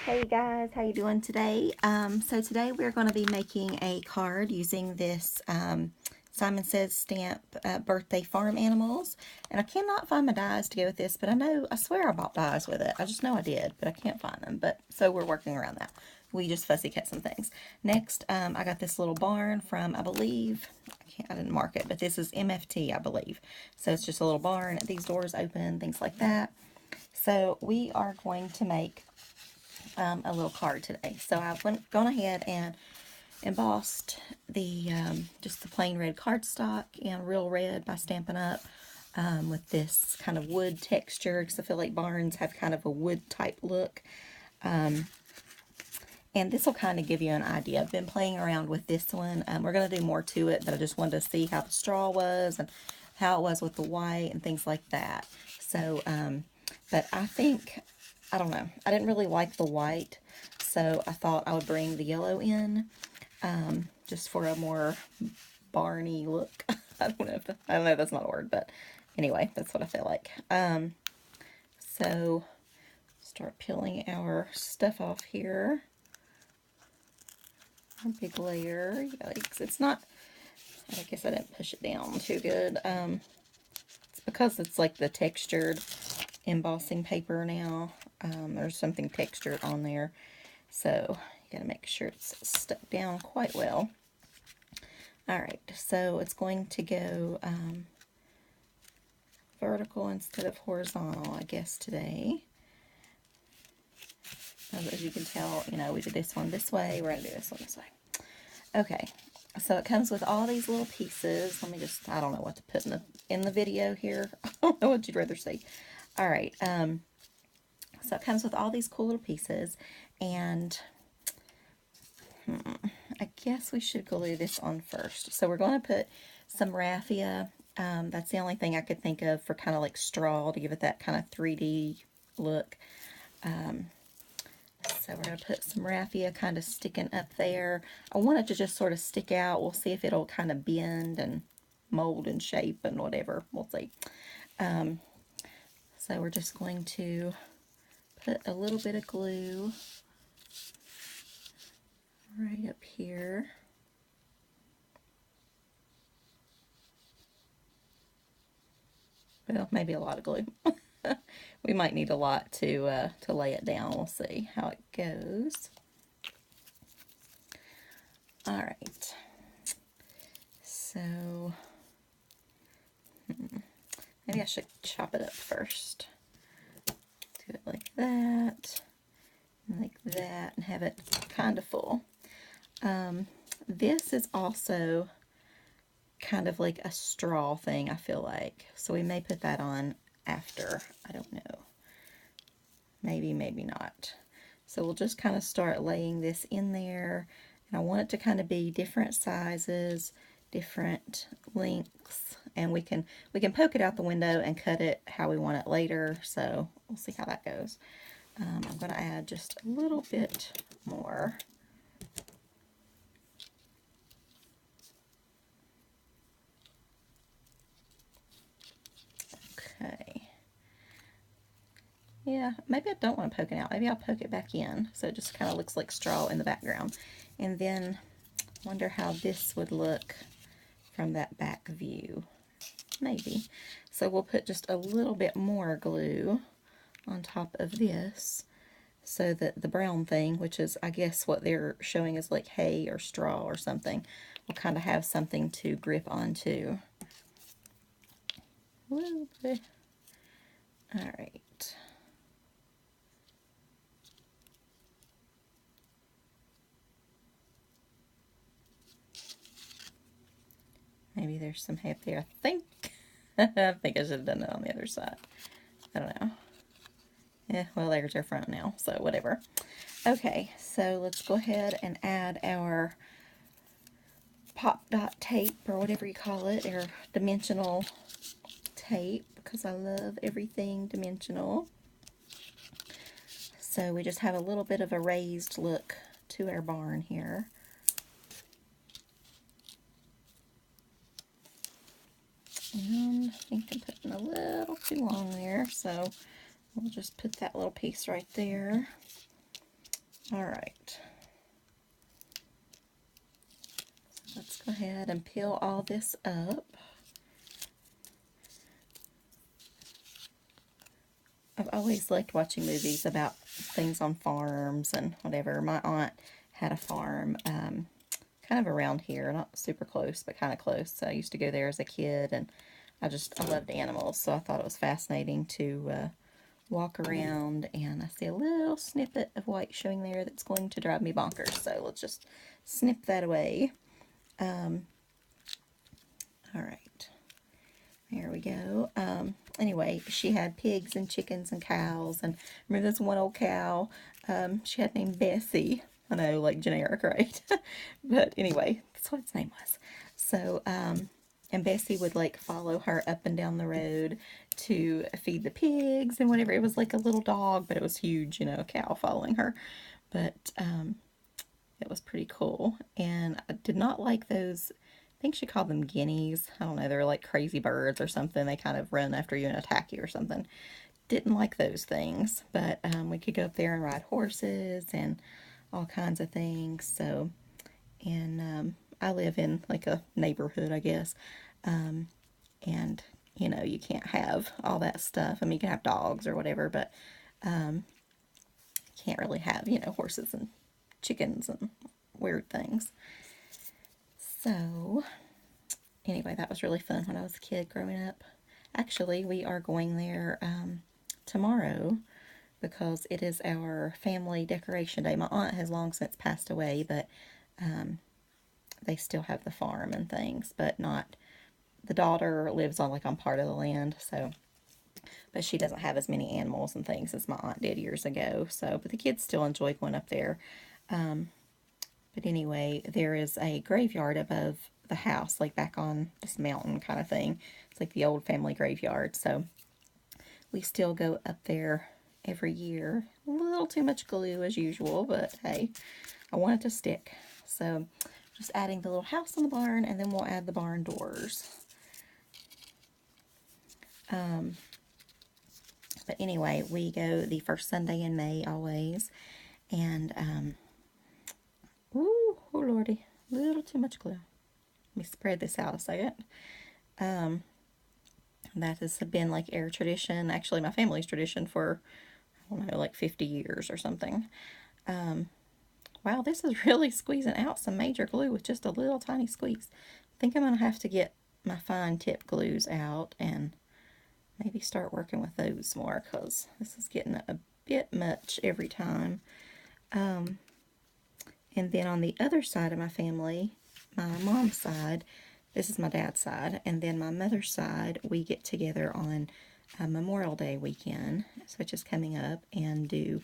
Hey guys, how you doing today? So today we're going to be making a card using this Simon Says stamp birthday farm animals, and I cannot find my dies to go with this, but I swear I bought dies with it. I just know I did, but I can't find them. But so we're working around that. We just fussy cut some things. Next, I got this little barn from, I believe, I didn't mark it, but this is MFT, I believe. So it's just a little barn. These doors open, things like that. So we are going to make a little card today. So I've gone ahead and embossed the just the plain red cardstock in real red by Stampin' Up! With this kind of wood texture, because I feel like barns have kind of a wood type look. And this will kind of give you an idea. I've been playing around with this one. We're going to do more to it, but I just wanted to see how the straw was and how it was with the white and things like that. So, but I think, I don't know, I didn't really like the white, so I thought I would bring the yellow in, just for a more barny look. I don't know if that's not a word, but anyway, that's what I feel like. So start peeling our stuff off here. A big layer. Yikes. It's not, I guess I didn't push it down too good. It's because it's like the textured embossing paper now. There's something textured on there. So you gotta make sure it's stuck down quite well. Alright, so it's going to go vertical instead of horizontal, I guess, today. As you can tell, you know, we did this one this way, we're going to do this one this way. Okay, so it comes with all these little pieces. Let me just, I don't know what to put in the video here. I don't know what you'd rather see. Alright, so it comes with all these cool little pieces, and I guess we should glue this on first. So we're going to put some raffia. That's the only thing I could think of for kind of like straw to give it that kind of 3D look. So we're going to put some raffia kind of sticking up there. I want it to just sort of stick out. We'll see if it'll kind of bend and mold and shape and whatever. We'll see. So we're just going to put a little bit of glue right up here. Well, maybe a lot of glue. We might need a lot to lay it down. We'll see how it goes. All right. So maybe I should chop it up first. Do it like that, and have it kind of full. This is also kind of like a straw thing, I feel like. So we may put that on after. I don't know. Maybe, maybe not. So we'll just kind of start laying this in there. And I want it to kind of be different sizes, different lengths, and we can poke it out the window and cut it how we want it later. So we'll see how that goes. I'm going to add just a little bit more. Okay. Yeah, maybe I don't want to poke it out. Maybe I'll poke it back in so it just kind of looks like straw in the background. And then wonder how this would look from that back view. Maybe. So we'll put just a little bit more glue on top of this so that the brown thing, which is I guess what they're showing is like hay or straw or something, will kind of have something to grip onto. Alright. Maybe there's some hay up there, I think. I think I should have done it on the other side. I don't know. Yeah, well, there's our front now, so whatever. Okay, so let's go ahead and add our pop dot tape, or whatever you call it, or dimensional tape, because I love everything dimensional. So we just have a little bit of a raised look to our barn here. And I think I'm putting a little too long there, so we'll just put that little piece right there. All right. So let's go ahead and peel all this up. I've always liked watching movies about things on farms and whatever. My aunt had a farm kind of around here, not super close, but kind of close. So I used to go there as a kid, and I loved animals, so I thought it was fascinating to walk around, and I see a little snippet of white showing there that's going to drive me bonkers, so let's just snip that away. All right. There we go. Anyway, she had pigs and chickens and cows, and remember this one old cow she had named Bessie. I know, like generic, right? But anyway, that's what its name was. So, and Bessie would like follow her up and down the road to feed the pigs and whatever. It was like a little dog, but it was huge, you know, a cow following her. But it was pretty cool. And I did not like those, I think she called them guineas. I don't know, they're like crazy birds or something. They kind of run after you and attack you or something. Didn't like those things, but we could go up there and ride horses and all kinds of things. So, and I live in like a neighborhood, I guess. And, you know, you can't have all that stuff. I mean, you can have dogs or whatever, but you can't really have, you know, horses and chickens and weird things. So, anyway, that was really fun when I was a kid growing up. Actually, we are going there tomorrow because it is our family decoration day. My aunt has long since passed away, but they still have the farm and things, but not, the daughter lives on like on part of the land, so, but she doesn't have as many animals and things as my aunt did years ago. So, but the kids still enjoy going up there. But anyway, there is a graveyard above the house, like back on this mountain kind of thing. It's like the old family graveyard. So we still go up there every year. A little too much glue as usual, but hey, I want it to stick. So just adding the little house in the barn, and then we'll add the barn doors. But anyway, we go the first Sunday in May always. And, ooh, oh lordy, a little too much glue. Let me spread this out a second. That has been like our tradition, actually my family's tradition for, I don't know, like 50 years or something. Wow, this is really squeezing out some major glue with just a little tiny squeeze. I think I'm going to have to get my fine tip glues out and maybe start working with those more, because this is getting a bit much every time. And then on the other side of my family, my mom's side, this is my dad's side, and then my mother's side, we get together on Memorial Day weekend, which is coming up, and do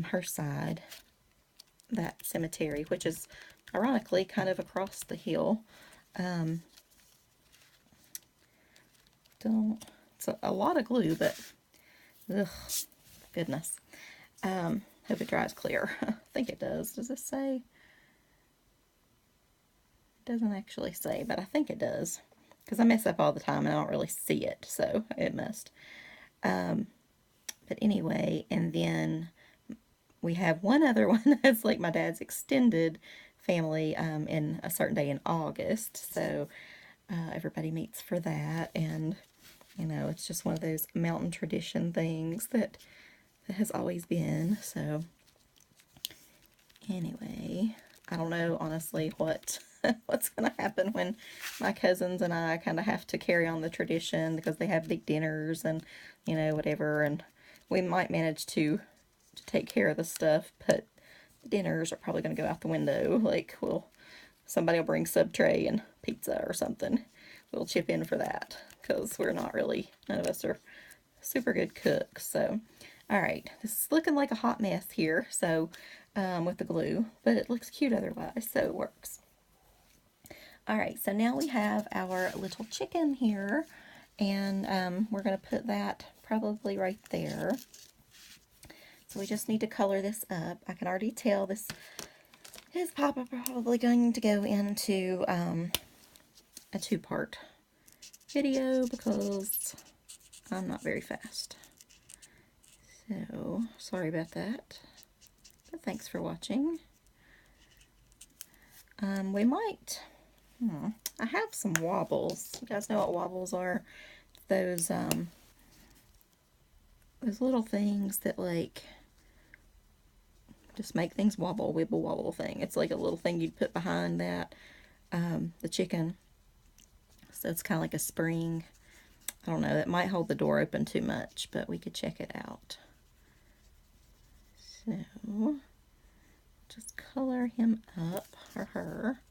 her side, that cemetery, which is ironically kind of across the hill. It's a lot of glue, but ugh, goodness. Hope it dries clear. I think it does. Does it say? It doesn't actually say, but I think it does, because I mess up all the time and I don't really see it, so it must. But anyway, and then we have one other one that's like my dad's extended family in a certain day in August, so everybody meets for that. And you know, it's just one of those mountain tradition things that has always been. So anyway, I don't know honestly what's going to happen when my cousins and I kind of have to carry on the tradition, because they have big dinners and, you know, whatever, and we might manage to take care of the stuff, but dinners are probably going to go out the window. Like, somebody will bring sub tray and pizza or something. We'll chip in for that, because we're not really, none of us are super good cooks. So, all right, this is looking like a hot mess here, so with the glue, but it looks cute otherwise, so it works. All right, so now we have our little chicken here, and we're going to put that probably right there. So we just need to color this up. I can already tell this is probably going to go into a two-part video, because I'm not very fast. So, sorry about that. So thanks for watching. We might, I have some wobbles. You guys know what wobbles are? Those little things that like just make things wobble, wibble wobble thing. It's like a little thing you'd put behind that, the chicken. So it's kind of like a spring. I don't know, it might hold the door open too much, but we could check it out. So, just color him up, or her.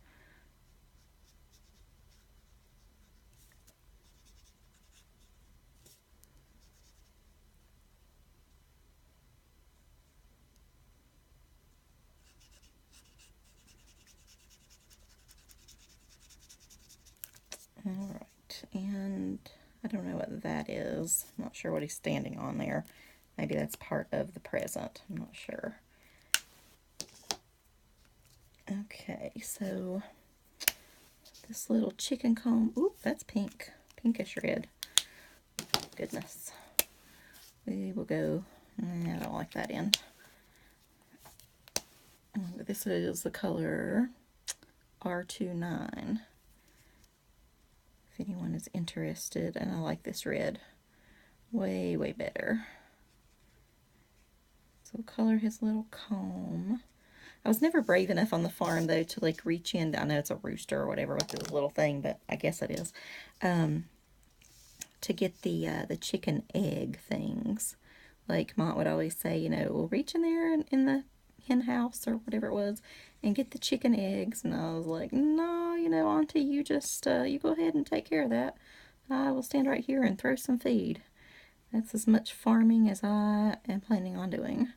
Alright, and I don't know what that is. I'm not sure what he's standing on there. Maybe that's part of the present. I'm not sure. Okay, so this little chicken comb. Oop, that's pink. Pinkish red. Goodness. We will go. I don't like that end. This is the color R29. If anyone is interested, and I like this red way, way better. So we'll color his little comb. I was never brave enough on the farm, though, to like reach in. I know it's a rooster or whatever with this little thing, but I guess it is. To get the chicken egg things. Like Mont would always say, you know, we'll reach in there in the hen house or whatever it was and get the chicken eggs. And I was like, no, you know, Auntie, you just, you go ahead and take care of that. I will stand right here and throw some feed. That's as much farming as I am planning on doing.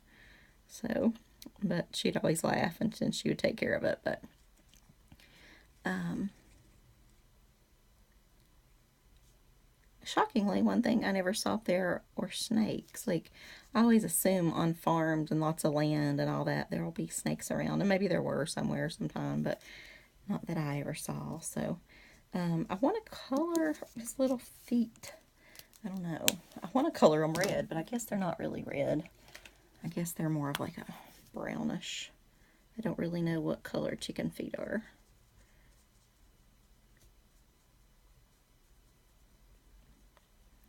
So, but she'd always laugh and she would take care of it. But, shockingly, one thing I never saw there were snakes. Like, I always assume on farms and lots of land and all that, there'll be snakes around. And maybe there were somewhere sometime, but not that I ever saw. So, I want to color his little feet. I don't know. I want to color them red, but I guess they're not really red. I guess they're more of like a brownish. I don't really know what color chicken feet are.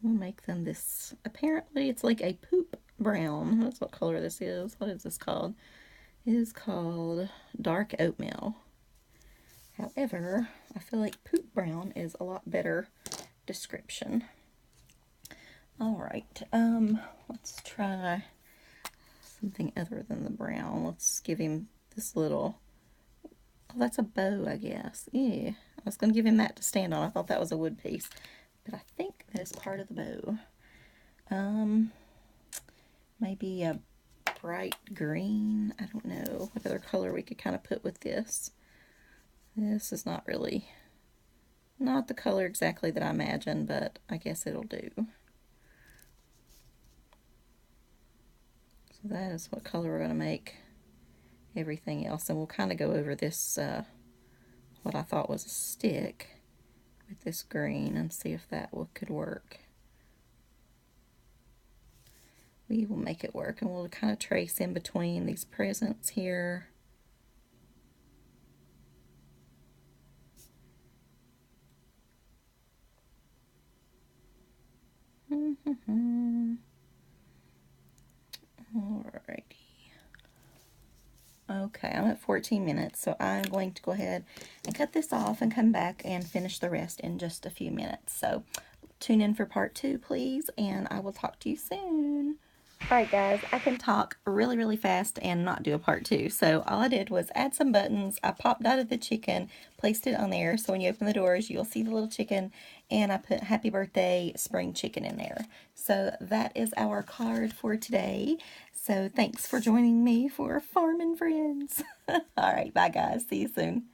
We'll make them this, apparently it's like a poop brown. That's what color this is. What is this called? It is called dark oatmeal. However, I feel like poop brown is a lot better description. Alright, let's try something other than the brown. Let's give him this little, oh, that's a bow, I guess. Yeah, I was going to give him that to stand on. I thought that was a wood piece, but I think that is part of the bow. Maybe a bright green. I don't know what other color we could kind of put with this. This is not really, not the color exactly that I imagined, but I guess it'll do. So that is what color we're going to make everything else. And we'll kind of go over this, what I thought was a stick with this green and see if that could work. We will make it work, and we'll kind of trace in between these presents here. Alrighty. Okay, I'm at 14 minutes, so I'm going to go ahead and cut this off and come back and finish the rest in just a few minutes. So tune in for part 2, please, and I will talk to you soon. Alright guys, I can talk really, really fast and not do a part 2. So all I did was add some buttons. I popped out of the chicken, placed it on there, so when you open the doors, you'll see the little chicken, and I put Happy Birthday Spring Chicken in there. So that is our card for today. So thanks for joining me for Farming Friends. Alright, bye guys. See you soon.